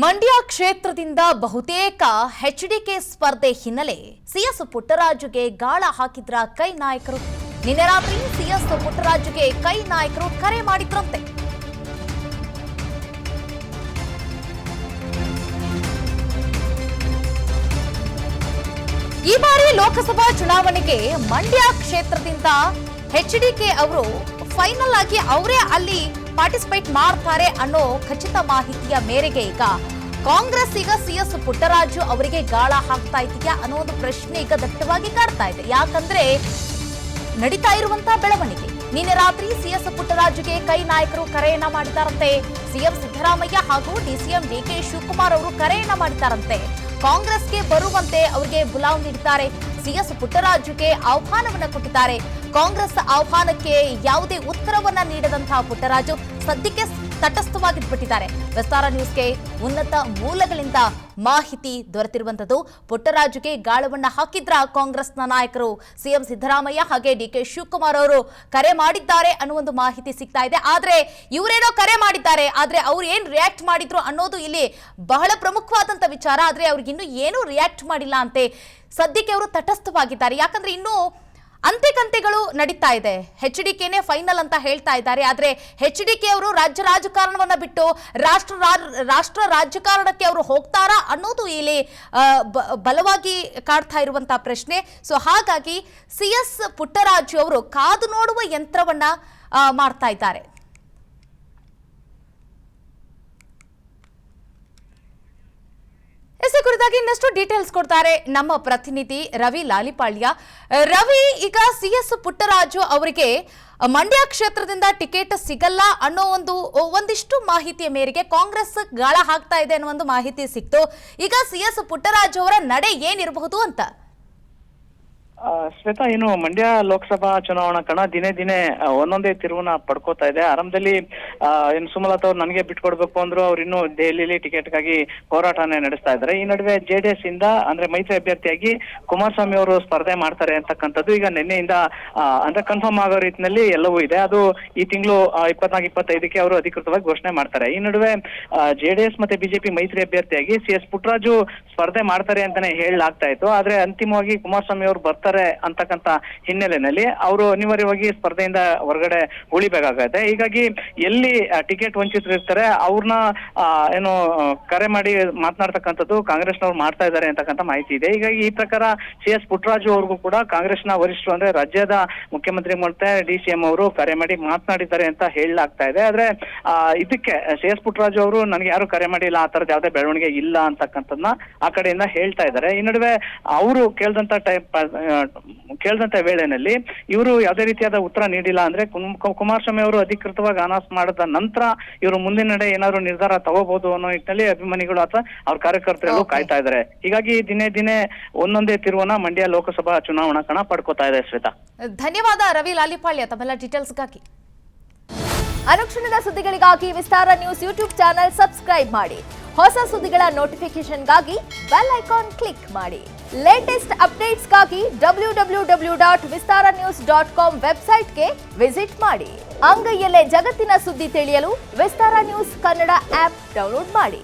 ಮಂಡ್ಯ ಕ್ಷೇತ್ರದಿಂದ ಬಹುತೇಕ ಎಚ್ಡಿಕೆ ಸ್ಪರ್ಧೆ ಹಿನ್ನೆಲೆ ಸಿಎಸ್ ಪುಟ್ಟರಾಜುಗೆ ಗಾಳ ಹಾಕಿದ್ರ ಕೈ ನಾಯಕರು. ನಿನ್ನೆ ರಾತ್ರಿ ಸಿಎಸ್ ಪುಟ್ಟರಾಜುಗೆ ಕೈ ನಾಯಕರು ಕರೆ ಮಾಡಿದ್ರಂತೆ. ಈ ಬಾರಿ ಲೋಕಸಭಾ ಚುನಾವಣೆಗೆ ಮಂಡ್ಯ ಕ್ಷೇತ್ರದಿಂದ ಎಚ್ಡಿಕೆ ಅವರು ಫೈನಲ್ ಆಗಿ ಅವರೇ ಅಲ್ಲಿ ಪಾರ್ಟಿಸಿಪೇಟ್ ಮಾಡ್ತಾರೆ ಅನ್ನೋ ಖಚಿತ ಮಾಹಿತಿಯ ಮೇರೆಗೆ ಈಗ ಕಾಂಗ್ರೆಸ್ ಈಗ ಸಿಎಸ್ ಪುಟ್ಟರಾಜು ಅವರಿಗೆ ಗಾಳ ಹಾಕ್ತಾ ಇದೆಯಾ ಅನ್ನೋ ಒಂದು ಪ್ರಶ್ನೆ ಈಗ ದಟ್ಟವಾಗಿ ಕಾಡ್ತಾ ಇದೆ. ಯಾಕಂದ್ರೆ ನಡೀತಾ ಇರುವಂತಹ ಬೆಳವಣಿಗೆ, ನಿನ್ನೆ ರಾತ್ರಿ ಸಿಎಸ್ ಪುಟ್ಟರಾಜುಗೆ ಕೈ ನಾಯಕರು ಕರೆಯನ್ನ ಮಾಡಿದ್ದಾರಂತೆ. ಸಿಎಂ ಸಿದ್ದರಾಮಯ್ಯ ಹಾಗೂ ಡಿಸಿಎಂ ಡಿಕೆ ಶಿವಕುಮಾರ್ ಅವರು ಕರೆಯನ್ನ ಮಾಡಿದ್ದಾರಂತೆ. ಕಾಂಗ್ರೆಸ್ಗೆ ಬರುವಂತೆ ಅವರಿಗೆ ಬುಲಾವ್ ನೀಡಿದ್ದಾರೆ. ಸಿಎಸ್ ಪುಟ್ಟರಾಜುಗೆ ಆಹ್ವಾನವನ್ನ ಕೊಟ್ಟಿದ್ದಾರೆ. ಕಾಂಗ್ರೆಸ್ ಆಹ್ವಾನಕ್ಕೆ ಯಾವುದೇ ಉತ್ತರವನ್ನ ನೀಡದಂತಹ ಪುಟ್ಟರಾಜು ಸದ್ಯಕ್ಕೆ ತಟಸ್ಥವಾಗಿಬಿಟ್ಟಿದ್ದಾರೆ. ವಿಸ್ತಾರ ನ್ಯೂಸ್ಗೆ ಉನ್ನತ ಮೂಲಗಳಿಂದ ಮಾಹಿತಿ ದೊರೆತಿರುವಂತದ್ದು. ಪುಟ್ಟರಾಜುಗೆ ಗಾಳವನ್ನ ಹಾಕಿದ್ರ ಕಾಂಗ್ರೆಸ್ನ ನಾಯಕರು ಸಿಎಂ ಸಿದ್ದರಾಮಯ್ಯ ಹಾಗೆ ಡಿಕೆ ಶಿವಕುಮಾರ್ ಅವರು ಕರೆ ಮಾಡಿದ್ದಾರೆ ಅನ್ನೋ ಒಂದು ಮಾಹಿತಿ ಸಿಗ್ತಾ ಇದೆ. ಆದ್ರೆ ಇವರೇನೋ ಕರೆ ಮಾಡಿದ್ದಾರೆ, ಆದ್ರೆ ಅವ್ರು ಏನ್ ರಿಯಾಕ್ಟ್ ಮಾಡಿದ್ರು ಅನ್ನೋದು ಇಲ್ಲಿ ಬಹಳ ಪ್ರಮುಖವಾದಂತ ವಿಚಾರ. ಆದ್ರೆ ಅವ್ರಿಗಿನ್ನೂ ಏನೂ ರಿಯಾಕ್ಟ್ ಮಾಡಿಲ್ಲ ಅಂತೆ. ಸದ್ಯಕ್ಕೆ ಅವರು ತಟಸ್ಥವಾಗಿದ್ದಾರೆ. ಯಾಕಂದ್ರೆ ಇನ್ನೂ ಅಂತೆಕಂತೆಗಳು ನಡೀತಾ ಇದೆ. ಎಚ್ಡಿಕೆನೇ ಫೈನಲ್ ಅಂತ ಹೇಳ್ತಾ ಇದ್ದಾರೆ. ಆದ್ರೆ ಎಚ್ಡಿಕೆ ಅವರು ರಾಜ್ಯ ರಾಜಕಾರಣವನ್ನ ಬಿಟ್ಟು ರಾಷ್ಟ್ರ ರಾಜಕಾರಣಕ್ಕೆ ಅವರು ಹೋಗ್ತಾರಾ ಅನ್ನೋದು ಇಲ್ಲಿ ಬಲವಾಗಿ ಕಾಡ್ತಾ ಇರುವಂತಹ ಪ್ರಶ್ನೆ. ಸೊ ಹಾಗಾಗಿ ಸಿಎಸ್ ಪುಟ್ಟರಾಜು ಅವರು ಕಾದು ನೋಡುವ ಯಂತ್ರವನ್ನ ಮಾಡ್ತಾ ಇದ್ದಾರೆ. ಇದೇ ಕುರಿತಾಗಿ ಇನ್ನಷ್ಟು ಡೀಟೇಲ್ಸ್ ಕೊಡ್ತಾರೆ ನಮ್ಮ ಪ್ರತಿನಿಧಿ ರವಿ ಲಾಲಿಪಾಳ್ಯ. ರವಿ, ಈಗ ಸಿಎಸ್ ಪುಟ್ಟರಾಜು ಅವರಿಗೆ ಮಂಡ್ಯ ಕ್ಷೇತ್ರದಿಂದ ಟಿಕೆಟ್ ಸಿಗಲ್ಲ ಅನ್ನೋ ಒಂದಿಷ್ಟು ಮಾಹಿತಿಯ ಮೇರೆಗೆ ಕಾಂಗ್ರೆಸ್ ಗಾಳ ಹಾಕ್ತಾ ಇದೆ ಅನ್ನೋ ಒಂದು ಮಾಹಿತಿ ಸಿಕ್ತು. ಈಗ ಸಿಎಸ್ ಪುಟ್ಟರಾಜು ಅವರ ನಡೆ ಏನಿರಬಹುದು ಅಂತ? ಶ್ವೇತಾ, ಏನು ಮಂಡ್ಯ ಲೋಕಸಭಾ ಚುನಾವಣಾ ಕಣ ದಿನೇ ದಿನೇ ಒಂದೊಂದೇ ತಿರುವನ್ನ ಪಡ್ಕೋತಾ ಇದೆ. ಆರಂಭದಲ್ಲಿ ಏನು ಸುಮಲತಾ ಅವ್ರು ನನಗೆ ಬಿಟ್ಕೊಡ್ಬೇಕು ಅಂದ್ರು, ಅವ್ರು ಇನ್ನು ದೆಹಲಿಯಲ್ಲಿ ಟಿಕೆಟ್ಗಾಗಿ ಹೋರಾಟನೇ ನಡೆಸ್ತಾ ಇದ್ದಾರೆ. ಈ ನಡುವೆ ಜೆಡಿಎಸ್ ಇಂದ ಅಂದ್ರೆ ಮೈತ್ರಿ ಅಭ್ಯರ್ಥಿಯಾಗಿ ಕುಮಾರಸ್ವಾಮಿ ಅವರು ಸ್ಪರ್ಧೆ ಮಾಡ್ತಾರೆ ಅಂತಕ್ಕಂಥದ್ದು ಈಗ ನಿನ್ನೆಯಿಂದ ಅಂದ್ರೆ ಕನ್ಫರ್ಮ್ ಆಗೋ ರೀತಿಯಲ್ಲಿ ಎಲ್ಲವೂ ಇದೆ. ಅದು ಈ ತಿಂಗಳು 24-25ಕ್ಕೆ ಅವರು ಅಧಿಕೃತವಾಗಿ ಘೋಷಣೆ ಮಾಡ್ತಾರೆ. ಈ ನಡುವೆ ಜೆಡಿಎಸ್ ಮತ್ತೆ ಬಿಜೆಪಿ ಮೈತ್ರಿ ಅಭ್ಯರ್ಥಿಯಾಗಿ ಸಿಎಸ್ ಪುಟ್ಟರಾಜು ಸ್ಪರ್ಧೆ ಮಾಡ್ತಾರೆ ಅಂತಾನೆ ಹೇಳಲಾಗ್ತಾ ಇತ್ತು. ಆದ್ರೆ ಅಂತಿಮವಾಗಿ ಕುಮಾರಸ್ವಾಮಿ ಅವರು ಬರ್ತಾರೆ ಅಂತಕ್ಕಂತ ಹಿನ್ನೆಲೆಯಲ್ಲಿ ಅವರು ಅನಿವಾರ್ಯವಾಗಿ ಸ್ಪರ್ಧೆಯಿಂದ ಹೊರಗಡೆ ಉಳಿಬೇಕಾಗತ್ತೆ. ಹೀಗಾಗಿ ಎಲ್ಲಿ ಟಿಕೆಟ್ ವಂಚಿತರು ಇರ್ತಾರೆ ಅವ್ರನ್ನ ಏನು ಕರೆ ಮಾಡಿ ಮಾತನಾಡ್ತಕ್ಕಂಥದ್ದು ಕಾಂಗ್ರೆಸ್ನವ್ರು ಮಾಡ್ತಾ ಇದ್ದಾರೆ ಅಂತಕ್ಕಂಥ ಮಾಹಿತಿ ಇದೆ. ಹೀಗಾಗಿ ಈ ಪ್ರಕಾರ ಸಿಎಸ್ ಪುಟ್ಟರಾಜು ಅವ್ರಿಗೂ ಕೂಡ ಕಾಂಗ್ರೆಸ್ನ ವರಿಷ್ಠರು ಅಂದ್ರೆ ರಾಜ್ಯದ ಮುಖ್ಯಮಂತ್ರಿ ಮತ್ತೆ ಡಿಸಿಎಂ ಅವರು ಕರೆ ಮಾಡಿ ಮಾತನಾಡಿದ್ದಾರೆ ಅಂತ ಹೇಳಲಾಗ್ತಾ ಇದೆ. ಆದ್ರೆ ಇದಕ್ಕೆ ಸಿಎಸ್ ಪುಟ್ಟರಾಜು ಅವರು ನನಗೆ ಯಾರು ಕರೆ ಮಾಡಿಲ್ಲ, ಆ ತರದ ಯಾವುದೇ ಬೆಳವಣಿಗೆ ಇಲ್ಲ ಅಂತಕ್ಕಂಥದ್ದನ್ನ ಆ ಕಡೆಯಿಂದ ಹೇಳ್ತಾ ಇದ್ದಾರೆ. ಈ ನಡುವೆ ಅವರು ಕೇಳಿದಂತ ವೇಳೆನಲ್ಲಿ ಇವರು ಯಾವುದೇ ರೀತಿಯಾದ ಉತ್ತರ ನೀಡಿಲ್ಲ. ಅಂದ್ರೆ ಕುಮಾರಸ್ವಾಮಿ ಅವರು ಅಧಿಕೃತವಾಗಿ ಅನೌನ್ಸ್ ಮಾಡಿದ ನಂತರ ಇವರು ಮುಂದಿನ ನಡೆ ಏನಾದ್ರು ನಿರ್ಧಾರ ತಗೋಬಹುದು ಅನ್ನೋ ನಿಟ್ಟಿನಲ್ಲಿ ಅಭಿಮಾನಿಗಳು ಅಥವಾ ಅವ್ರ ಕಾರ್ಯಕರ್ತರೆಲ್ಲೂ ಕಾಯ್ತಾ ಇದ್ದಾರೆ. ಹೀಗಾಗಿ ದಿನೇ ದಿನೇ ಒಂದೊಂದೇ ತಿರುವನ್ನ ಮಂಡ್ಯ ಲೋಕಸಭಾ ಚುನಾವಣಾ ಕಣ ಪಡ್ಕೋತಾ ಇದೆ. ಶ್ವೇತಾ, ಧನ್ಯವಾದ ರವಿ ಲಾಲಿಪಾಳ್ಯ ತಮ್ಮೆಲ್ಲ ಡೀಟೇಲ್ಸ್ಗಾಗಿ. ಅನುಕ್ಷಣದ ಸುದ್ದಿಗಳಿಗಾಗಿ ವಿಸ್ತಾರ ನ್ಯೂಸ್ ಯೂಟ್ಯೂಬ್ ಚಾನೆಲ್ ಸಬ್ಸ್ಕ್ರೈಬ್ ಮಾಡಿ. ಹೊಸ ಸುದ್ದಿಗಳ ನೋಟಿಫಿಕೇಶನ್ಗಾಗಿ ಬೆಲ್ ಐಕಾನ್ ಕ್ಲಿಕ್ ಮಾಡಿ. ಲೇಟೆಸ್ಟ್ ಅಪ್ಡೇಟ್ಸ್ಗಾಗಿ www.vistaranews.com ವೆಬ್ಸೈಟ್ಗೆ ವಿಸಿಟ್ ಮಾಡಿ. ಅಂಗೈಯಲ್ಲೇ ಜಗತ್ತಿನ ಸುದ್ದಿ ತಿಳಿಯಲು ವಿಸ್ತಾರ ನ್ಯೂಸ್ ಕನ್ನಡ ಆಪ್ ಡೌನ್ಲೋಡ್ ಮಾಡಿ.